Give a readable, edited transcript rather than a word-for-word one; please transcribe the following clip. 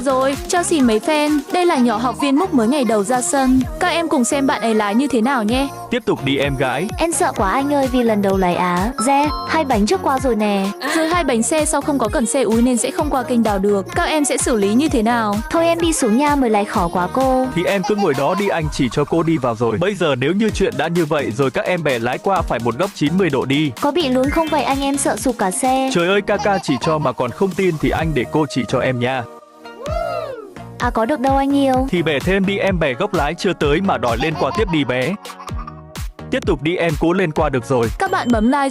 rồi, cho xin mấy fan. Đây là nhỏ học viên Múc mới ngày đầu ra sân. Các em cùng xem bạn ấy lái như thế nào nhé. Tiếp tục đi em gái. Em sợ quá anh ơi vì lần đầu lái Á. Re, 2 bánh trước qua rồi nè. Rồi 2 bánh xe sau không có cần xe úi nên sẽ không qua kênh đào được. Các em sẽ xử lý như thế nào? Thôi em đi xuống nha, mới lái khó quá cô. Thì em cứ ngồi đó đi, anh chỉ cho cô đi vào rồi. Bây giờ nếu như chuyện đã như vậy rồi, các em bè lái qua phải một góc 90 độ đi. Có bị lún không vậy anh, em sợ sụp cả xe. Trời ơi, Kaka chỉ cho mà còn không tin thì anh để cô chỉ cho em nha. À có được đâu anh yêu. Thì bẻ thêm đi em, bè góc lái chưa tới mà đòi lên qua tiếp đi bé. Tiếp tục đi em, cố lên qua được rồi. Các bạn bấm like